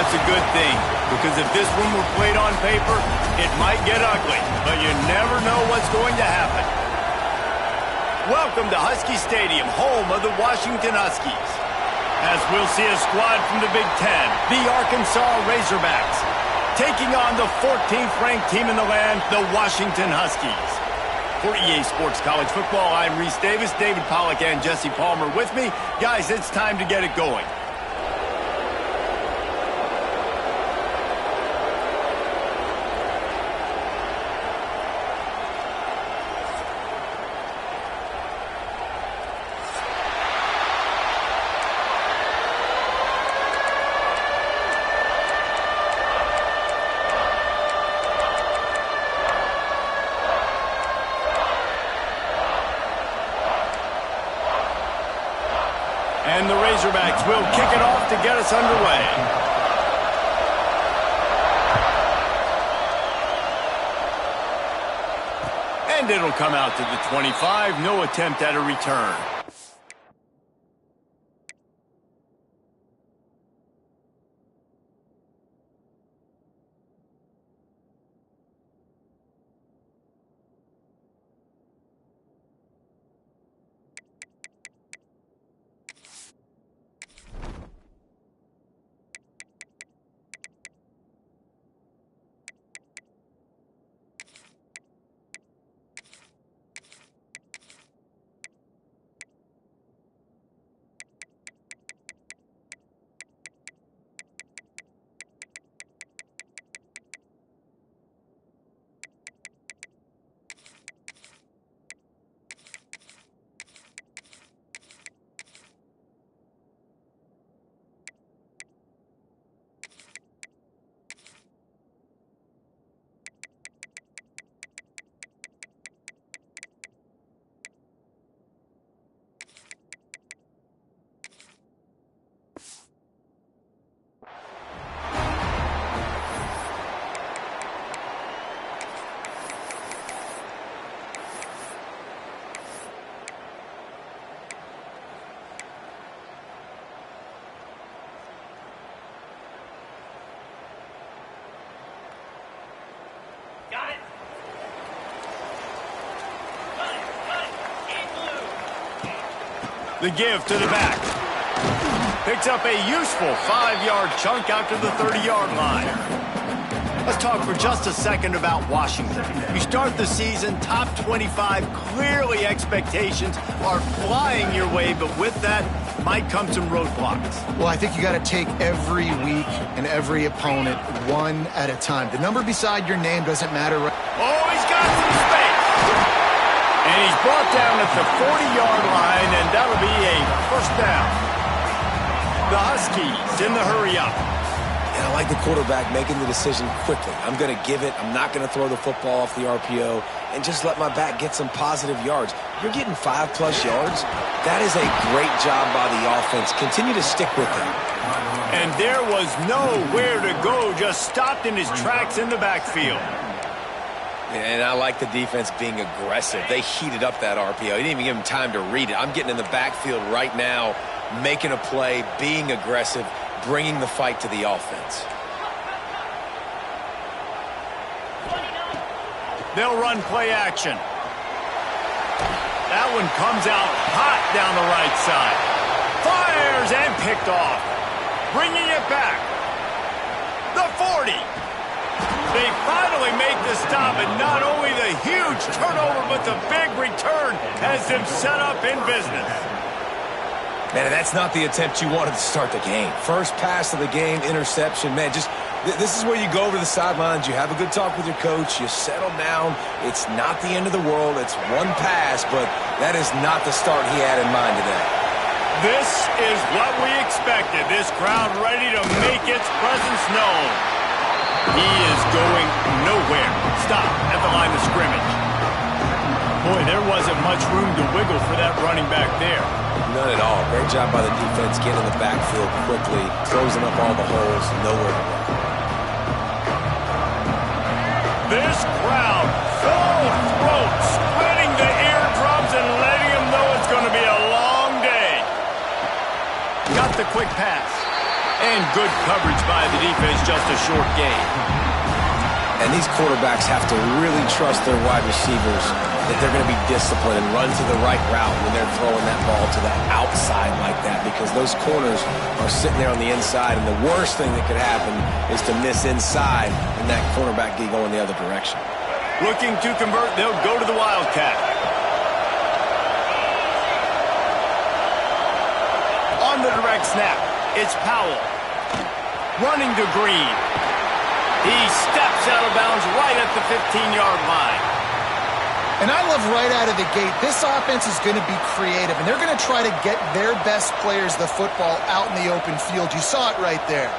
that's a good thing, because if this one were played on paper, it might get ugly, but you never know what's going to happen. Welcome to Husky Stadium, home of the Washington Huskies. As we'll see a squad from the Big Ten, the Arkansas Razorbacks, taking on the 14th-ranked team in the land, the Washington Huskies. For EA Sports College Football, I'm Reese Davis, David Pollack, and Jesse Palmer with me. Guys, it's time to get it going. And the Razorbacks will kick it off to get us underway. And it'll come out to the 25. No attempt at a return. The give to the back. Picks up a useful 5-yard chunk out to the 30-yard line. Let's talk for just a second about Washington. You start the season top 25. Clearly expectations are flying your way, but with that might come some roadblocks. Well, I think you got to take every week and every opponent one at a time. The number beside your name doesn't matter. Oh, he's got some space. And he's brought down at the 40-yard line, and that'll be a first down. The Huskies in the hurry-up. And I like the quarterback making the decision quickly. I'm going to give it. I'm not going to throw the football off the RPO and just let my back get some positive yards. You're getting 5+ yards. That is a great job by the offense. Continue to stick with it. And there was nowhere to go, just stopped in his tracks in the backfield. And I like the defense being aggressive. They heated up that RPO. He didn't even give him time to read it. I'm getting in the backfield right now, making a play, being aggressive, bringing the fight to the offense. They'll run play action. That one comes out hot down the right side. Fires and picked off. Bringing it back. The 40. They finally make the stop, and not only the huge turnover, but the big return has them set up in business. Man, that's not the attempt you wanted to start the game. First pass of the game, interception. Man, this is where you go over the sidelines. You have a good talk with your coach. You settle down. It's not the end of the world. It's one pass, but that is not the start he had in mind today. This is what we expected. This crowd ready to make its presence known. He is going nowhere. Stop at the line of scrimmage. Boy, there wasn't much room to wiggle for that running back there. None at all. Great job by the defense getting in the backfield quickly, closing up all the holes, nowhere to run. This crowd, full throat, splitting the eardrums and letting them know it's going to be a long day. Got the quick pass. And And good coverage by the defense, just a short gain. And these quarterbacks have to really trust their wide receivers that they're going to be disciplined and run to the right route when they're throwing that ball to the outside like that, because those corners are sitting there on the inside, and the worst thing that could happen is to miss inside and that cornerback get going the other direction. Looking to convert, they'll go to the Wildcat. On the direct snap, it's Powell. Running to Green. He steps out of bounds right at the 15-yard line. And I love right out of the gate, this offense is going to be creative, and they're going to try to get their best players the football out in the open field. You saw it right there.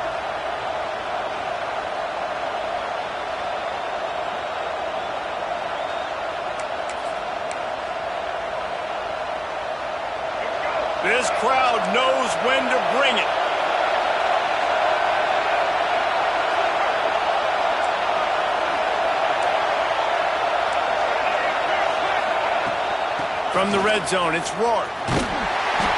This crowd knows when to bring it. From the red zone, it's Rourke.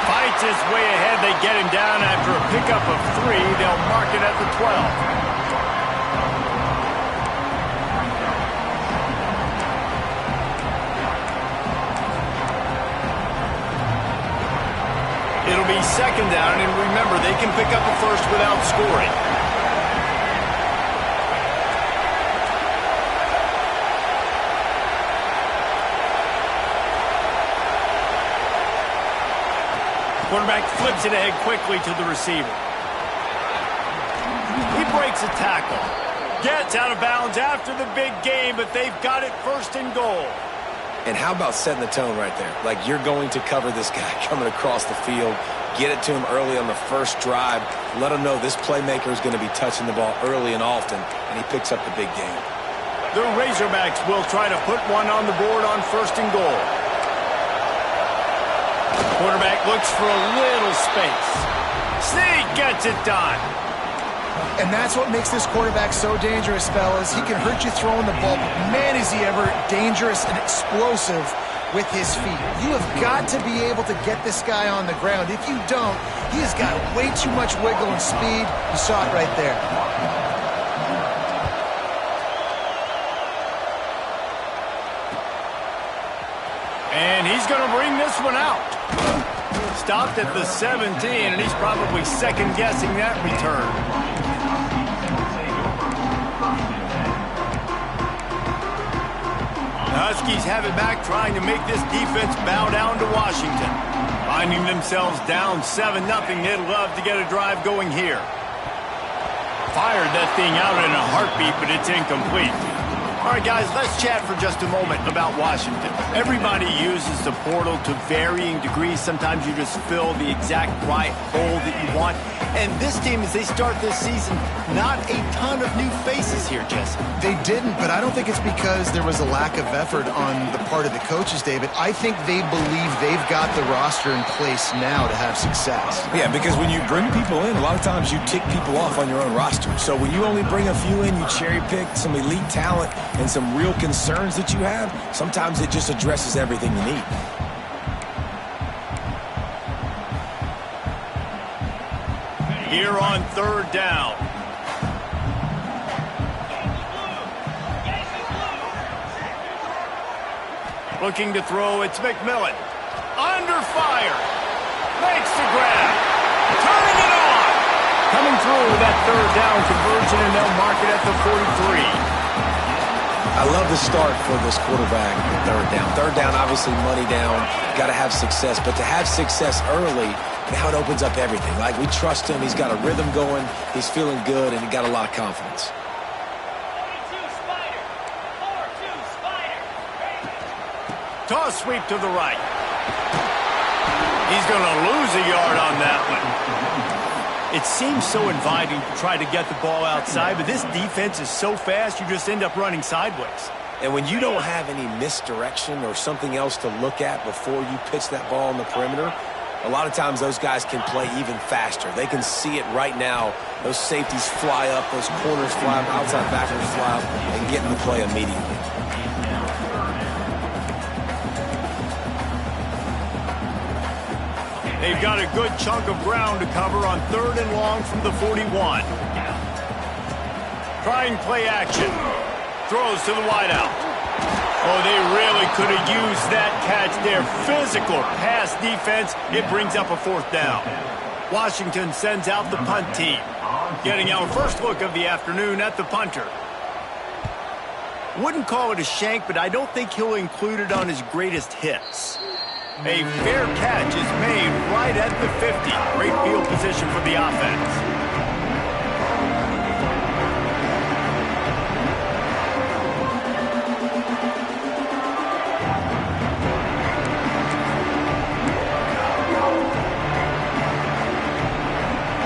Fights his way ahead. They get him down after a pickup of 3. They'll mark it at the 12. It'll be second down, and remember, they can pick up a first without scoring. Quarterback flips it ahead quickly to the receiver. He breaks a tackle. Gets out of bounds after the big game, but they've got it first and goal. And how about setting the tone right there? Like, you're going to cover this guy coming across the field. Get it to him early on the first drive. Let him know this playmaker is going to be touching the ball early and often, and he picks up the big game. The Razorbacks will try to put one on the board on first and goal. Quarterback looks for a little space. Sneak gets it done. And that's what makes this quarterback so dangerous, fellas. He can hurt you throwing the ball, but man, is he ever dangerous and explosive with his feet. You have got to be able to get this guy on the ground. If you don't, he has got way too much wiggle and speed. You saw it right there. And he's going to bring this one out. Stopped at the 17, and he's probably second-guessing that return. The Huskies have it back, trying to make this defense bow down to Washington. Finding themselves down 7-0, they'd love to get a drive going here. Fired that thing out in a heartbeat, but it's incomplete. All right, guys, let's chat for just a moment about Washington. Everybody uses the portal to varying degrees. Sometimes you just fill the exact right hole that you want. And this team, as they start this season, not a ton of new faces here, Jesse. They didn't, but I don't think it's because there was a lack of effort on the part of the coaches, David. I think they believe they've got the roster in place now to have success. Yeah, because when you bring people in, a lot of times you tick people off on your own roster. So when you only bring a few in, you cherry pick some elite talent and some real concerns that you have, sometimes it just addresses everything you need. Here on third down. Looking to throw, it's McMillan. Under fire. Makes the grab. Turning it on. Coming through with that third down conversion, and they'll mark it at the 43. I love the start for this quarterback at third down. Third down, obviously money down. Got to have success. But to have success early, now it opens up everything. Like, we trust him. He's got a rhythm going. He's feeling good, and he got a lot of confidence. Toss sweep to the right. He's going to lose a yard on that one. It seems so inviting to try to get the ball outside, but this defense is so fast, you just end up running sideways. And when you don't have any misdirection or something else to look at before you pitch that ball on the perimeter, a lot of times those guys can play even faster. They can see it right now. Those safeties fly up, those corners fly up, outside backers fly up, and get in the play immediately. They've got a good chunk of ground to cover on 3rd and long from the 41. Trying play action. Throws to the wideout. Oh, they really could have used that catch there. Physical pass defense. It brings up a 4th down. Washington sends out the punt team. Getting our first look of the afternoon at the punter. Wouldn't call it a shank, but I don't think he'll include it on his greatest hits. A fair catch is made right at the 50. Great field position for the offense.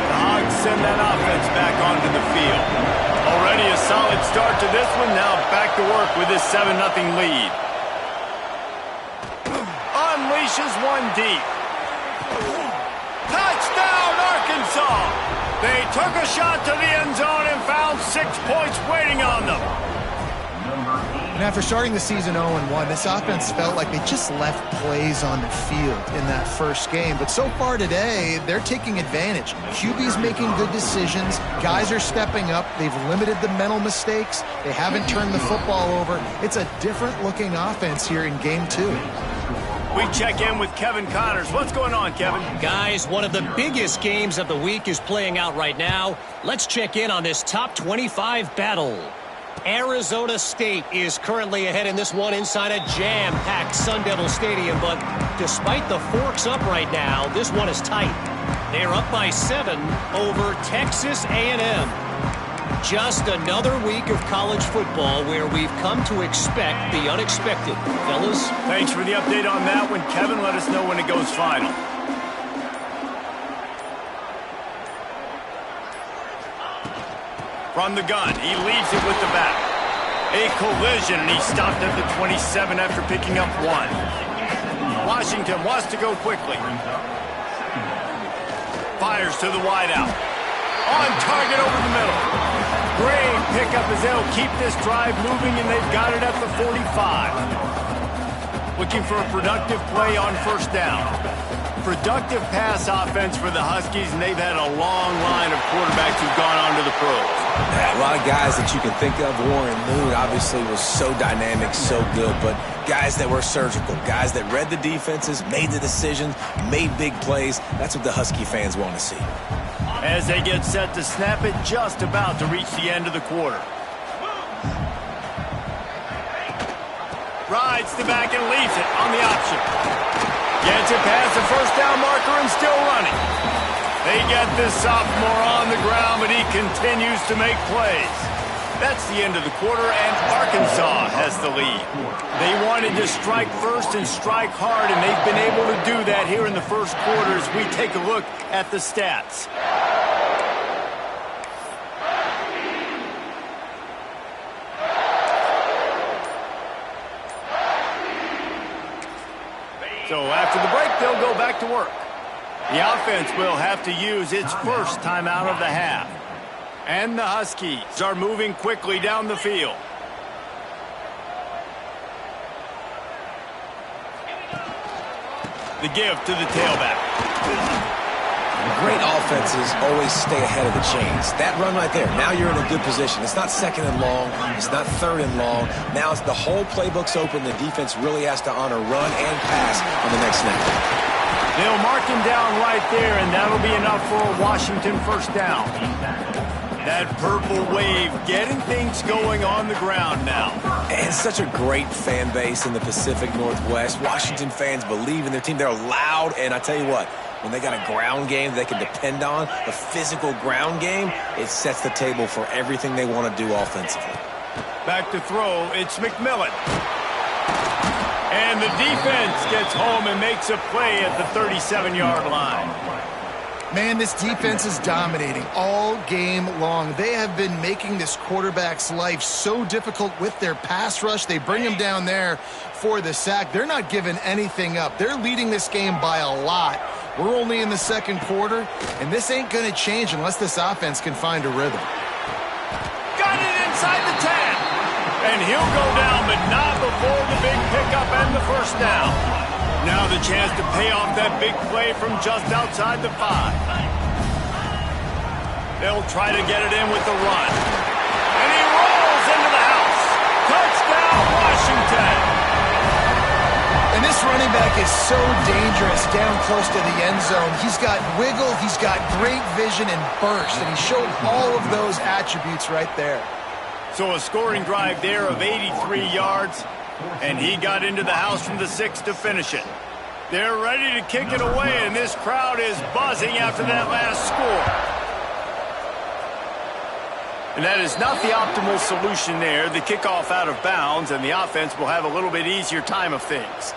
The Hogs send that offense back onto the field. Already a solid start to this one. Now back to work with this 7-0 lead. Unleashes one deep. Touchdown, Arkansas! They took a shot to the end zone and found 6 points waiting on them. And after starting the season 0-1, this offense felt like they just left plays on the field in that first game. But so far today, they're taking advantage. QB's making good decisions. Guys are stepping up. They've limited the mental mistakes. They haven't turned the football over. It's a different-looking offense here in Game 2. We check in with Kevin Connors. What's going on, Kevin? Guys, one of the biggest games of the week is playing out right now. Let's check in on this top 25 battle. Arizona State is currently ahead in this one inside a jam-packed Sun Devil Stadium, but despite the forks up right now, this one is tight. They're up by 7 over Texas A&M. Just another week of college football where we've come to expect the unexpected. Fellas? Thanks for the update on that one, Kevin. Let us know when it goes final. From the gun, he leads it with the back. A collision, and he stopped at the 27 after picking up 1. Washington wants to go quickly. Fires to the wideout. On target over the middle. Great pickup as they'll keep this drive moving, and they've got it at the 45. Looking for a productive play on 1st down. Productive pass offense for the Huskies, and they've had a long line of quarterbacks who've gone on to the pros. Yeah, a lot of guys that you can think of. Warren Moon obviously was so dynamic, so good, but guys that were surgical, guys that read the defenses, made the decisions, made big plays. That's what the Husky fans want to see. As they get set to snap it, just about to reach the end of the quarter. Rides the back and leaves it on the option. Gets it past the 1st down marker and still running. They get this sophomore on the ground, but he continues to make plays. That's the end of the quarter, and Arkansas has the lead. They wanted to strike first and strike hard, and they've been able to do that here in the first quarter as we take a look at the stats. So after the break, they'll go back to work. The offense will have to use its first timeout of the half. And the Huskies are moving quickly down the field. The give to the tailback. Great offenses always stay ahead of the chains. That run right there, now you're in a good position. It's not 2nd and long. It's not 3rd and long. Now it's the whole playbook's open. The defense really has to honor run and pass on the next snap. They'll mark him down right there, and that'll be enough for a Washington 1st down. That purple wave getting things going on the ground now. And such a great fan base in the Pacific Northwest. Washington fans believe in their team. They're loud, and I tell you what, when they got a ground game they can depend on, a physical ground game, it sets the table for everything they want to do offensively. Back to throw, it's McMillan. And the defense gets home and makes a play at the 37-yard line. Man, this defense is dominating all game long. They have been making this quarterback's life so difficult with their pass rush. They bring him down there for the sack. They're not giving anything up. They're leading this game by a lot. We're only in the 2nd quarter, and this ain't going to change unless this offense can find a rhythm. Got it inside the 10. And he'll go down, but not before the big pickup and the 1st down. Now the chance to pay off that big play from just outside the 5. They'll try to get it in with the run. And he rolls into the house. Touchdown, Washington. And this running back is so dangerous down close to the end zone. He's got wiggle, he's got great vision and burst, and he showed all of those attributes right there. So a scoring drive there of 83 yards, and he got into the house from the 6 to finish it. They're ready to kick it away, and this crowd is buzzing after that last score. And that is not the optimal solution there. The kickoff out of bounds, and the offense will have a little bit easier time of things.